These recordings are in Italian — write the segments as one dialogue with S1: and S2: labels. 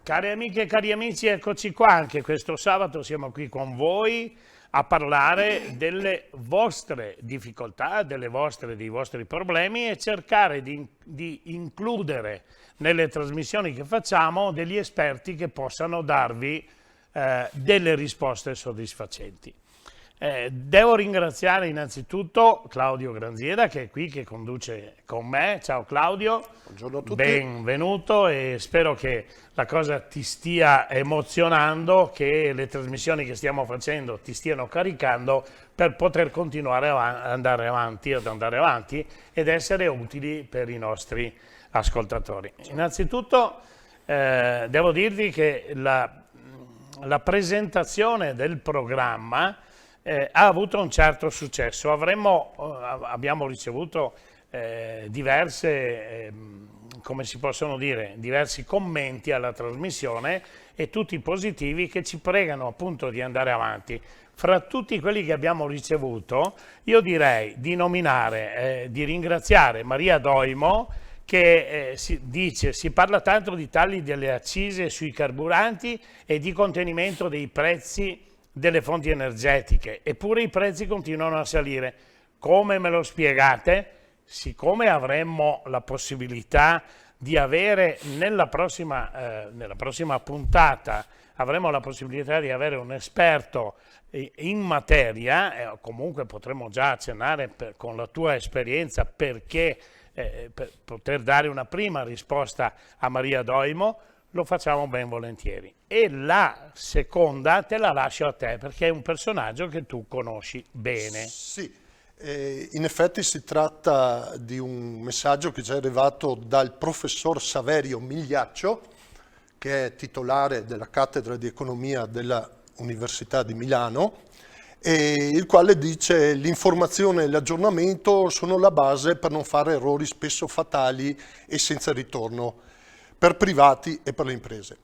S1: Cari amiche e cari amici, eccoci qua, anche questo sabato siamo qui con voi a parlare delle vostre difficoltà, dei vostri problemi e cercare di includere nelle trasmissioni che facciamo degli esperti che possano darvi delle risposte soddisfacenti. Devo ringraziare innanzitutto Claudio Granziera che è qui, che conduce con me. Ciao Claudio.
S2: Buongiorno a tutti.
S1: Benvenuto e spero che la cosa ti stia emozionando, che le trasmissioni che stiamo facendo ti stiano caricando per poter continuare ad andare avanti ed essere utili per i nostri ascoltatori. Innanzitutto devo dirvi che la presentazione del programma ha avuto un certo successo. Abbiamo ricevuto diversi commenti alla trasmissione e tutti positivi che ci pregano appunto di andare avanti. Fra tutti quelli che abbiamo ricevuto, io direi di di ringraziare Maria Doimo che si parla tanto di tagli delle accise sui carburanti e di contenimento dei prezzi delle fonti energetiche, eppure i prezzi continuano a salire. Come me lo spiegate? Siccome avremmo la possibilità di avere nella prossima puntata, avremo la possibilità di avere un esperto in materia, comunque potremmo già accennare con la tua esperienza per poter dare una prima risposta a Maria Doimo, lo facciamo ben volentieri. E la seconda te la lascio a te perché è un personaggio che tu conosci bene.
S2: Sì, in effetti si tratta di un messaggio che ci è arrivato dal professor Saverio Migliaccio, che è titolare della cattedra di economia della Università di Milano, e il quale dice: l'informazione e l'aggiornamento sono la base per non fare errori spesso fatali e senza ritorno per privati e per le imprese.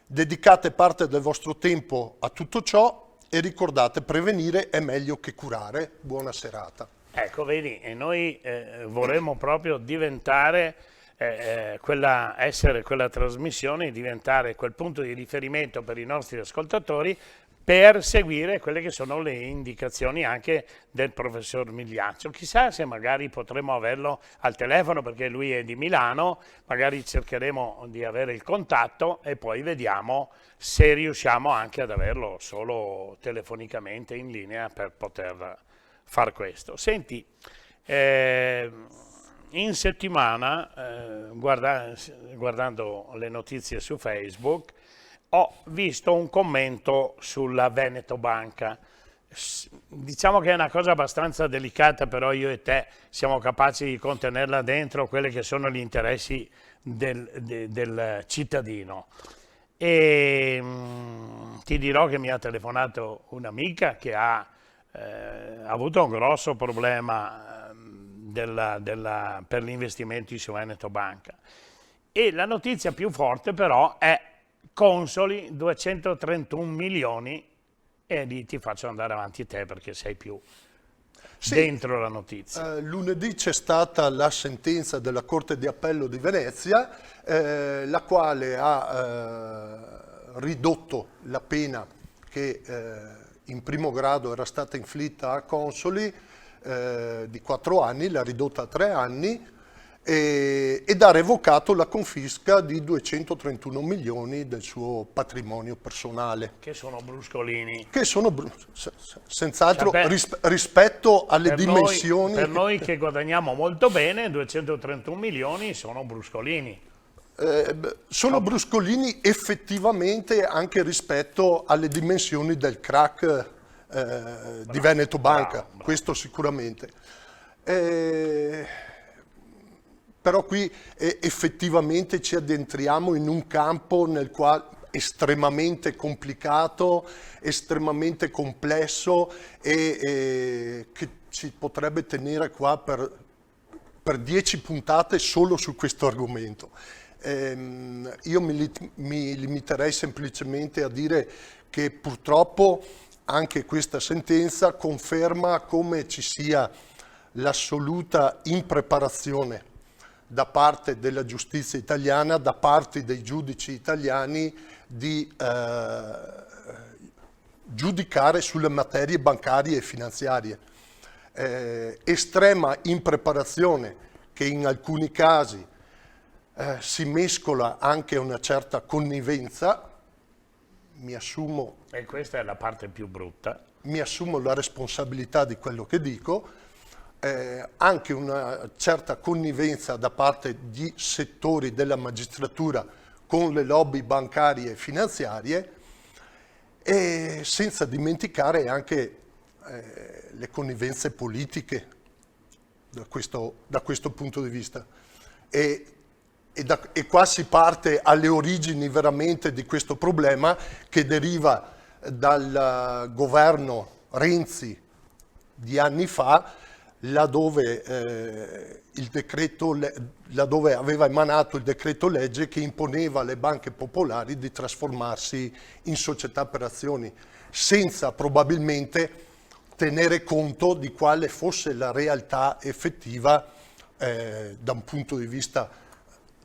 S2: Dedicate parte del vostro tempo a tutto ciò e ricordate, prevenire è meglio che curare. Buona serata.
S1: Ecco, vedi, e noi vorremmo proprio diventare essere quella trasmissione, diventare quel punto di riferimento per i nostri ascoltatori per seguire quelle che sono le indicazioni anche del professor Migliaccio. Chissà se magari potremo averlo al telefono, perché lui è di Milano, magari cercheremo di avere il contatto e poi vediamo se riusciamo anche ad averlo solo telefonicamente in linea per poter far questo. Senti, in settimana, guardando le notizie su Facebook, ho visto un commento sulla Veneto Banca. Diciamo che è una cosa abbastanza delicata, però io e te siamo capaci di contenerla dentro quelli che sono gli interessi del cittadino. E ti dirò che mi ha telefonato un'amica che ha avuto un grosso problema per gli investimenti su Veneto Banca. E la notizia più forte però è Consoli 231 milioni, e lì ti faccio andare avanti te perché sei più dentro la notizia.
S2: Lunedì c'è stata la sentenza della Corte di Appello di Venezia, la quale ha ridotto la pena che in primo grado era stata inflitta a Consoli di 4 anni, l'ha ridotta a 3 anni, ed ha revocato la confisca di 231 milioni del suo patrimonio personale.
S1: Che sono bruscolini.
S2: Che sono senz'altro, rispetto alle dimensioni.
S1: Per noi che guadagniamo molto bene, 231 milioni sono bruscolini.
S2: Sono bruscolini effettivamente anche rispetto alle dimensioni del crack di Veneto Banca, bravo. Questo sicuramente. Però qui effettivamente ci addentriamo in un campo nel quale estremamente complicato, estremamente complesso e che ci potrebbe tenere qua per 10 puntate solo su questo argomento. Io mi limiterei semplicemente a dire che purtroppo anche questa sentenza conferma come ci sia l'assoluta impreparazione da parte della giustizia italiana, da parte dei giudici italiani di giudicare sulle materie bancarie e finanziarie. Estrema impreparazione che in alcuni casi si mescola anche una certa connivenza, mi assumo,
S1: E questa è la parte più brutta.
S2: mi assumo la responsabilità di quello che dico, anche una certa connivenza da parte di settori della magistratura con le lobby bancarie e finanziarie, e senza dimenticare anche le connivenze politiche da questo punto di vista. E qua si parte alle origini veramente di questo problema che deriva dal governo Renzi di anni fa, laddove, laddove aveva emanato il decreto legge che imponeva alle banche popolari di trasformarsi in società per azioni, senza probabilmente tenere conto di quale fosse la realtà effettiva da un punto di vista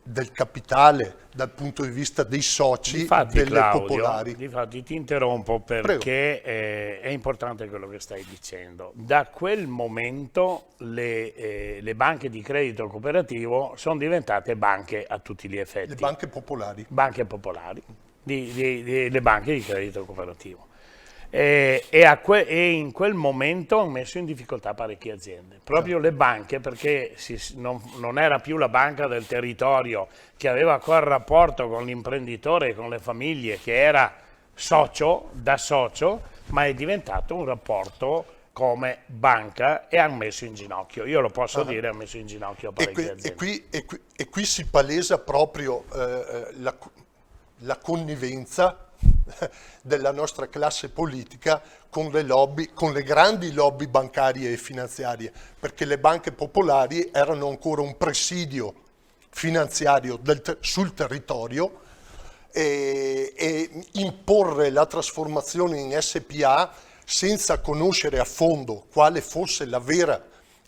S2: del capitale, dal punto di vista dei soci delle
S1: Claudio,
S2: popolari.
S1: Difatti ti interrompo perché è importante quello che stai dicendo. Da quel momento le banche di credito cooperativo sono diventate banche a tutti gli effetti.
S2: Le banche popolari.
S1: Banche popolari, le banche di credito cooperativo. E in quel momento hanno messo in difficoltà parecchie aziende, proprio le banche, perché non era più la banca del territorio che aveva quel rapporto con l'imprenditore e con le famiglie che era da socio, ma è diventato un rapporto come banca e hanno messo in ginocchio, io lo posso dire, hanno messo in ginocchio parecchie aziende.
S2: E qui si palesa proprio la connivenza della nostra classe politica con le lobby, con le grandi lobby bancarie e finanziarie, perché le banche popolari erano ancora un presidio finanziario sul territorio, e imporre la trasformazione in SPA senza conoscere a fondo quale fosse la vera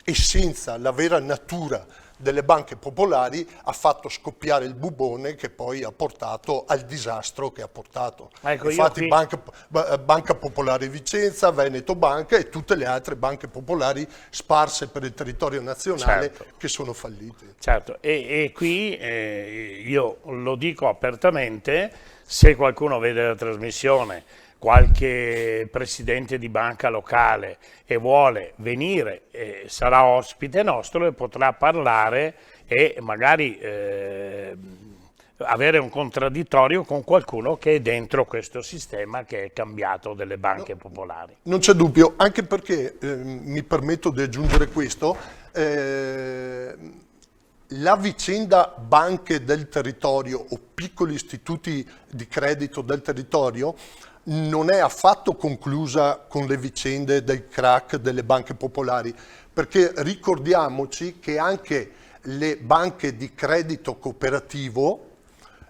S2: essenza, la vera natura delle banche popolari ha fatto scoppiare il bubone che poi ha portato al disastro che ha portato.
S1: Ecco,
S2: infatti Banca Popolare Vicenza, Veneto Banca e tutte le altre banche popolari sparse per il territorio nazionale, certo, che sono fallite.
S1: Certo, e qui io lo dico apertamente, se qualcuno vede la trasmissione, qualche presidente di banca locale e vuole venire, sarà ospite nostro e potrà parlare e magari avere un contraddittorio con qualcuno che è dentro questo sistema che è cambiato delle banche popolari.
S2: Non c'è dubbio, anche perché mi permetto di aggiungere questo, la vicenda banche del territorio o piccoli istituti di credito del territorio non è affatto conclusa con le vicende del crack delle banche popolari, perché ricordiamoci che anche le banche di credito cooperativo,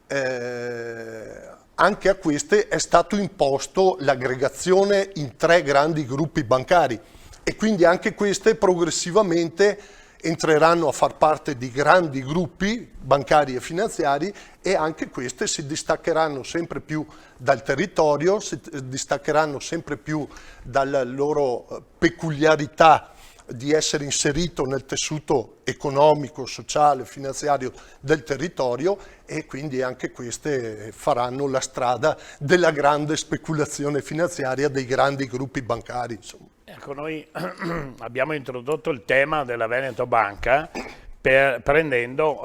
S2: anche a queste è stato imposto l'aggregazione in 3 grandi gruppi bancari e quindi anche queste progressivamente entreranno a far parte di grandi gruppi bancari e finanziari e anche queste si distaccheranno sempre più dal territorio, si distaccheranno sempre più dalla loro peculiarità di essere inserito nel tessuto economico, sociale, finanziario del territorio e quindi anche queste faranno la strada della grande speculazione finanziaria dei grandi gruppi bancari, insomma.
S1: Ecco, noi abbiamo introdotto il tema della Veneto Banca riprendendo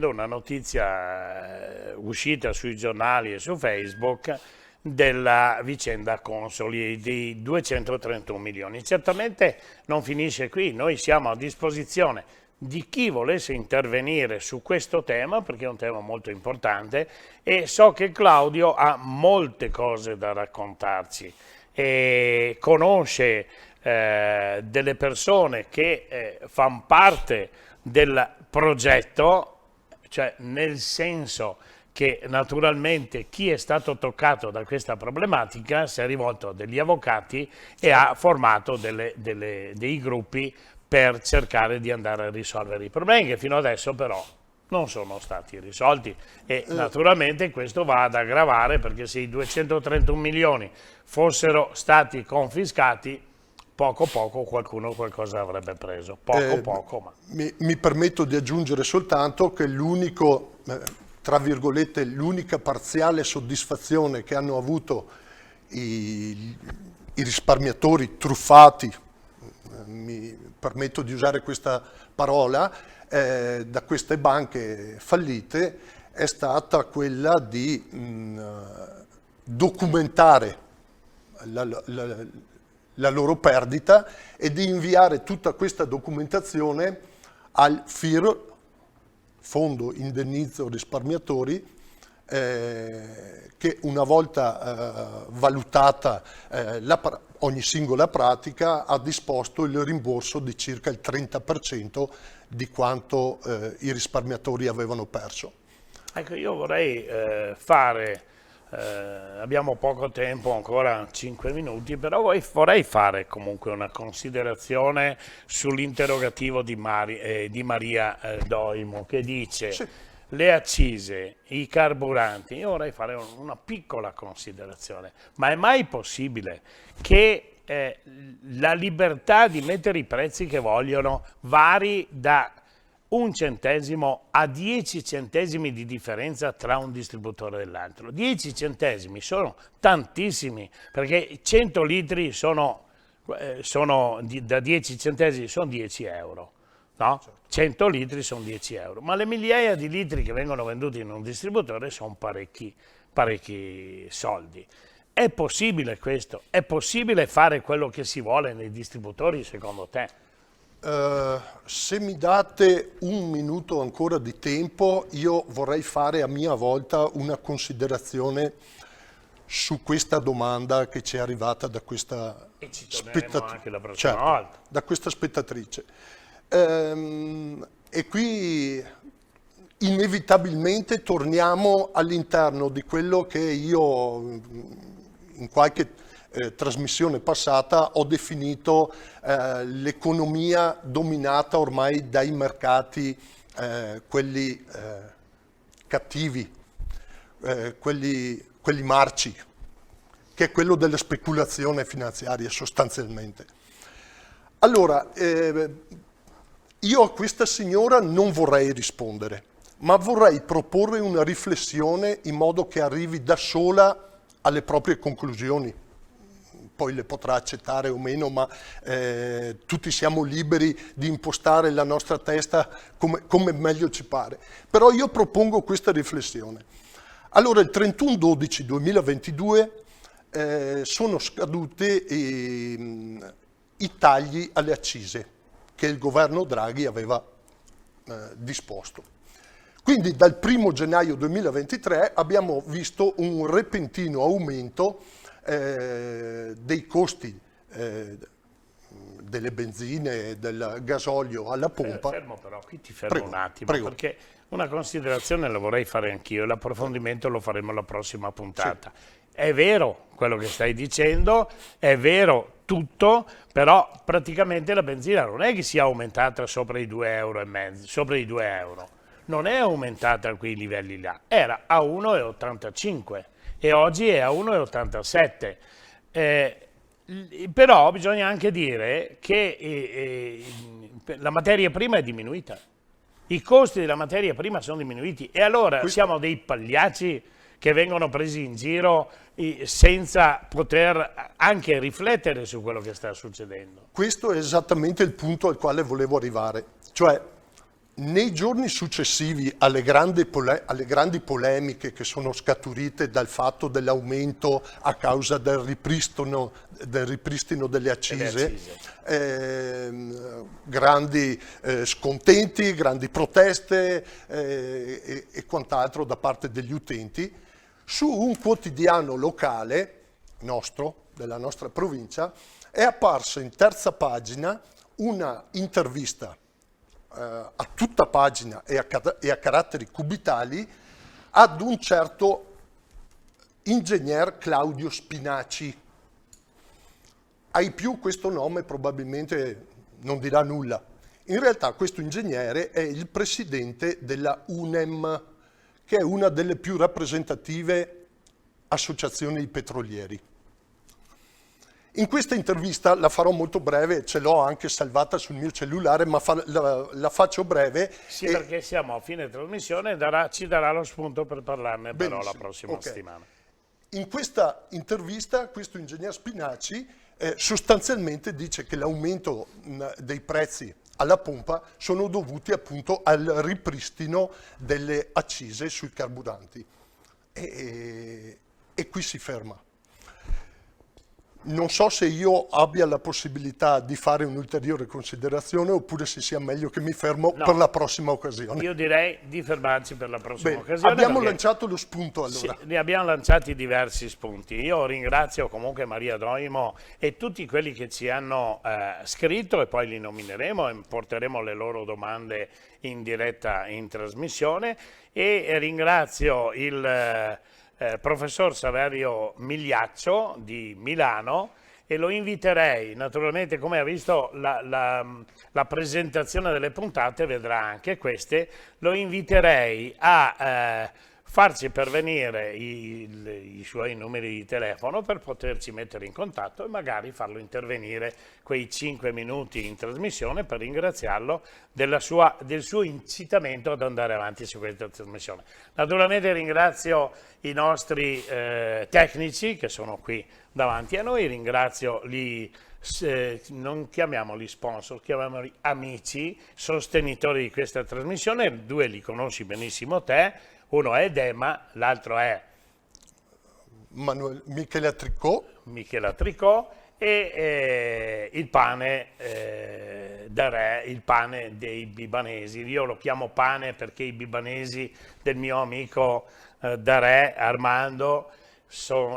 S1: una notizia uscita sui giornali e su Facebook della vicenda Consoli di 231 milioni. Certamente non finisce qui, noi siamo a disposizione di chi volesse intervenire su questo tema, perché è un tema molto importante e so che Claudio ha molte cose da raccontarci e conosce delle persone che fanno parte del progetto, cioè nel senso che naturalmente chi è stato toccato da questa problematica si è rivolto a degli avvocati e ha formato dei gruppi per cercare di andare a risolvere i problemi che fino adesso però non sono stati risolti e naturalmente questo va ad aggravare, perché se i 231 milioni fossero stati confiscati poco poco qualcuno qualcosa avrebbe preso, poco ma...
S2: Mi permetto di aggiungere soltanto che l'unico, tra virgolette, l'unica parziale soddisfazione che hanno avuto i risparmiatori truffati, mi permetto di usare questa parola, da queste banche fallite è stata quella di documentare la loro perdita e di inviare tutta questa documentazione al FIR, Fondo Indennizzo Risparmiatori, che una volta valutata ogni singola pratica ha disposto il rimborso di circa il 30% di quanto i risparmiatori avevano perso.
S1: Ecco, io vorrei fare, abbiamo poco tempo, ancora 5 minuti, però vorrei fare comunque una considerazione sull'interrogativo di Maria Doimo, che dice...
S2: Sì.
S1: Le accise, i carburanti, io vorrei fare una piccola considerazione, ma è mai possibile che la libertà di mettere i prezzi che vogliono vari da 1 centesimo a 10 centesimi di differenza tra un distributore e l'altro? 10 centesimi sono tantissimi, perché 100 litri da 10 centesimi sono 10 euro. No? 100 litri sono 10 euro, ma le migliaia di litri che vengono venduti in un distributore sono parecchi soldi. È possibile questo? È possibile fare quello che si vuole nei distributori, secondo te?
S2: Se mi date un minuto ancora di tempo, io vorrei fare a mia volta una considerazione su questa domanda che ci è arrivata da questa da questa spettatrice. E qui inevitabilmente torniamo all'interno di quello che io in qualche trasmissione passata ho definito l'economia dominata ormai dai mercati, quelli cattivi, quelli marci, che è quello della speculazione finanziaria sostanzialmente. Allora, io a questa signora non vorrei rispondere, ma vorrei proporre una riflessione in modo che arrivi da sola alle proprie conclusioni. Poi le potrà accettare o meno, ma tutti siamo liberi di impostare la nostra testa come meglio ci pare. Però io propongo questa riflessione. Allora, il 31/12/2022 sono scadute i tagli alle accise che il governo Draghi aveva disposto. Quindi dal 1 gennaio 2023 abbiamo visto un repentino aumento dei costi delle benzine e del gasolio alla pompa.
S1: Fermo però, qui ti fermo un attimo, perché una considerazione la vorrei fare anch'io e l'approfondimento lo faremo alla prossima puntata. Sì. È vero quello che stai dicendo, è vero tutto, però praticamente la benzina non è che sia aumentata sopra i 2,5 €, sopra i 2 euro. Non è aumentata a quei livelli là, era a 1,85 e oggi è a 1,87. Però bisogna anche dire che la materia prima è diminuita, i costi della materia prima sono diminuiti e allora siamo dei pagliacci che vengono presi in giro senza poter anche riflettere su quello che sta succedendo.
S2: Questo è esattamente il punto al quale volevo arrivare, cioè Nei giorni successivi alle grandi polemiche che sono scaturite dal fatto dell'aumento a causa del ripristino delle accise, grandi scontenti, grandi proteste e quant'altro da parte degli utenti, su un quotidiano locale nostro, della nostra provincia, è apparsa in terza pagina una intervista a tutta pagina e a caratteri cubitali ad un certo ingegner Claudio Spinaci. Ai più questo nome probabilmente non dirà nulla. In realtà questo ingegnere è il presidente della UNEM, che è una delle più rappresentative associazioni di petrolieri. In questa intervista, la farò molto breve, ce l'ho anche salvata sul mio cellulare, ma la faccio breve.
S1: Sì, perché siamo a fine trasmissione, ci darà lo spunto per parlarne però la prossima settimana.
S2: In questa intervista questo ingegner Spinaci sostanzialmente dice che l'aumento dei prezzi alla pompa sono dovuti appunto al ripristino delle accise sui carburanti. E qui si ferma. Non so se io abbia la possibilità di fare un'ulteriore considerazione oppure se sia meglio che mi fermo per la prossima occasione.
S1: Io direi di fermarci per la prossima occasione.
S2: Abbiamo lanciato lo spunto allora.
S1: Sì, ne abbiamo lanciati diversi spunti. Io ringrazio comunque Maria Doimo e tutti quelli che ci hanno scritto e poi li nomineremo e porteremo le loro domande in diretta in trasmissione e ringrazio il professor Saverio Migliaccio di Milano e lo inviterei, naturalmente come ha visto la presentazione delle puntate, vedrà anche queste, lo inviterei a farci pervenire i suoi numeri di telefono per poterci mettere in contatto e magari farlo intervenire quei 5 minuti in trasmissione per ringraziarlo del suo incitamento ad andare avanti su questa trasmissione. Naturalmente ringrazio i nostri tecnici che sono qui davanti a noi, ringrazio non chiamiamoli sponsor, chiamiamoli amici, sostenitori di questa trasmissione, 2 li conosci benissimo te. Uno è Dema, l'altro è
S2: Michela
S1: Tricot e il pane da re, il pane dei bibanesi. Io lo chiamo pane perché i bibanesi del mio amico da re, Armando,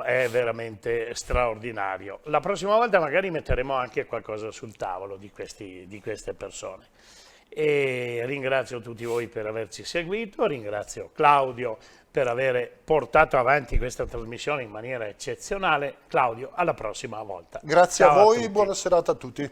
S1: è veramente straordinario. La prossima volta magari metteremo anche qualcosa sul tavolo di queste persone. E ringrazio tutti voi per averci seguito, ringrazio Claudio per aver portato avanti questa trasmissione in maniera eccezionale. Claudio, alla prossima volta.
S2: Grazie a voi, buona serata a tutti.